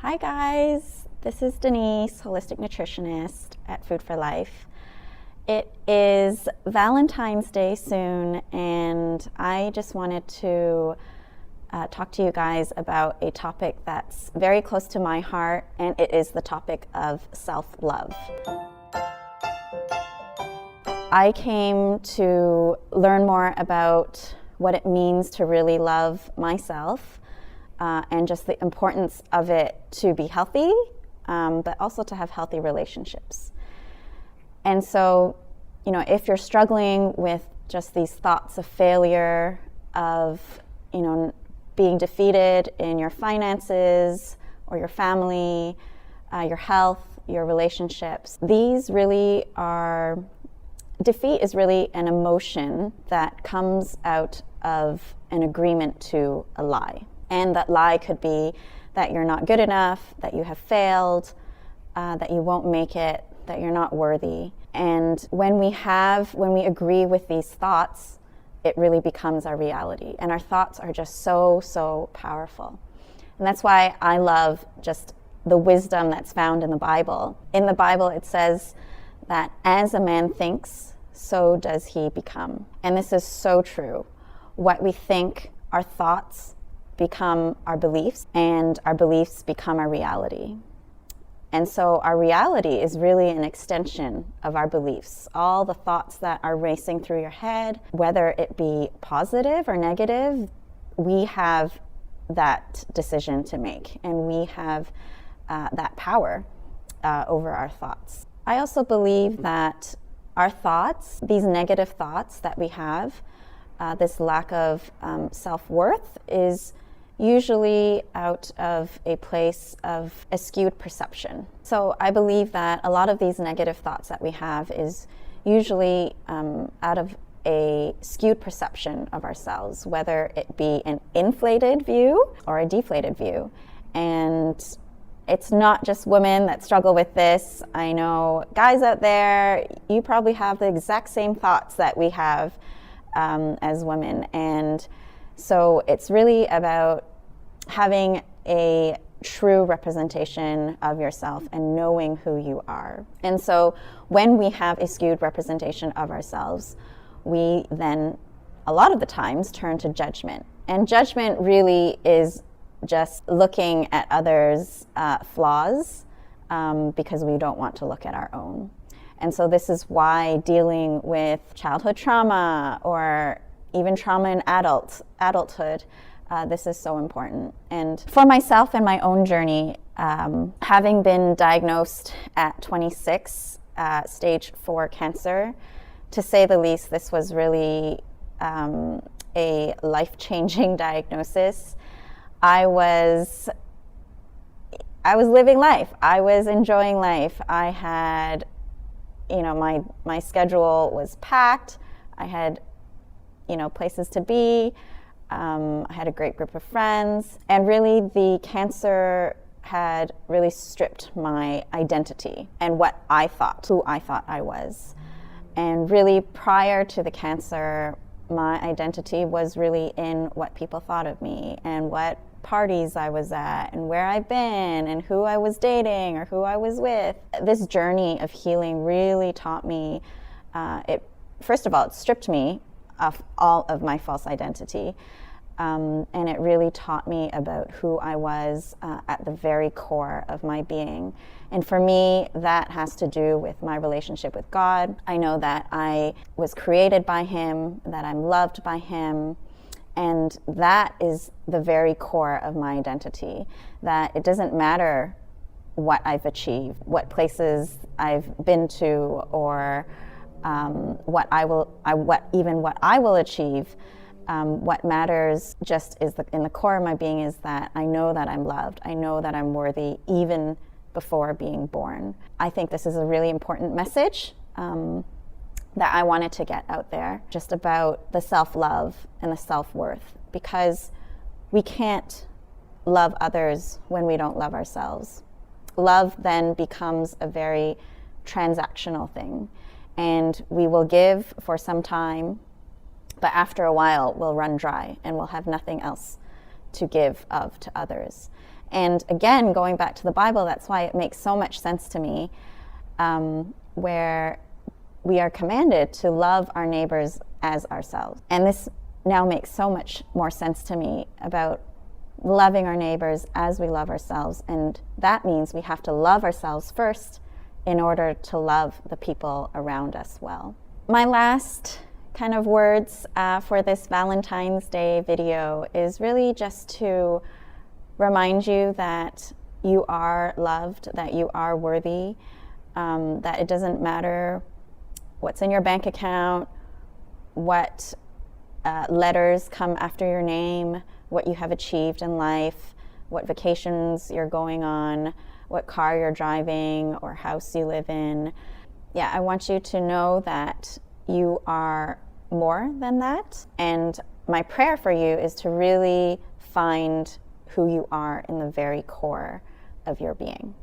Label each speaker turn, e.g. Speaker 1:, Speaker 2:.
Speaker 1: Hi guys, this is Denise, holistic nutritionist at Food for Life. It is Valentine's Day soon, and I just wanted to talk to you guys about a topic that's very close to my heart, and it is the topic of self-love. I came to learn more about what it means to really love myself. And just the importance of it to be healthy, but also to have healthy relationships. And so, if you're struggling with just these thoughts of failure, of, being defeated in your finances or your family, your health, your relationships, defeat is really an emotion that comes out of an agreement to a lie. And that lie could be that you're not good enough, that you have failed, that you won't make it, that you're not worthy. And when we agree with these thoughts, it really becomes our reality. And our thoughts are just so powerful. And that's why I love just the wisdom that's found in the Bible. In the Bible, it says that as a man thinks, so does he become. And this is so true. What we think, our thoughts, become our beliefs, and our beliefs become our reality. And so our reality is really an extension of our beliefs. All the thoughts that are racing through your head, whether it be positive or negative, we have that decision to make, and we have that power over our thoughts. I also believe that our thoughts, these negative thoughts that we have, this lack of self-worth, is usually out of a place of a skewed perception. So I believe that a lot of these negative thoughts that we have is usually out of a skewed perception of ourselves, whether it be an inflated view or a deflated view. And it's not just women that struggle with this. I know guys out there, you probably have the exact same thoughts that we have as women. And so it's really about having a true representation of yourself and knowing who you are. And so when we have a skewed representation of ourselves, we then, a lot of the times, turn to judgment. And judgment really is just looking at others' flaws because we don't want to look at our own. And so this is why dealing with childhood trauma or even trauma in adulthood, this is so important. And for myself and my own journey, having been diagnosed at 26, stage 4 cancer, to say the least, this was really a life-changing diagnosis. I was living life. I was enjoying life. I had, my schedule was packed. I had places to be. I had a great group of friends, and really the cancer had really stripped my identity and what I thought, who I thought I was. And really prior to the cancer, my identity was really in what people thought of me and what parties I was at and where I've been and who I was dating or who I was with. This journey of healing really taught me, first of all, it stripped me of all of my false identity. And it really taught me about who I was at the very core of my being. And for me, that has to do with my relationship with God. I know that I was created by Him, that I'm loved by Him, and that is the very core of my identity. That it doesn't matter what I've achieved, what places I've been to, or what I will achieve. What matters just is in the core of my being is that I know that I'm loved. I know that I'm worthy even before being born. I think this is a really important message that I wanted to get out there, just about the self-love and the self-worth, because we can't love others when we don't love ourselves. Love then becomes a very transactional thing, and we will give for some time, but after a while we'll run dry and we'll have nothing else to give of to others. And again, going back to the Bible, that's why it makes so much sense to me, where we are commanded to love our neighbors as ourselves. And this now makes so much more sense to me about loving our neighbors as we love ourselves. And that means we have to love ourselves first in order to love the people around us well. My last kind of words for this Valentine's Day video is really just to remind you that you are loved, that you are worthy, that it doesn't matter what's in your bank account, what letters come after your name, what you have achieved in life, what vacations you're going on, what car you're driving or house you live in. Yeah, I want you to know that you are more than that. And my prayer for you is to really find who you are in the very core of your being.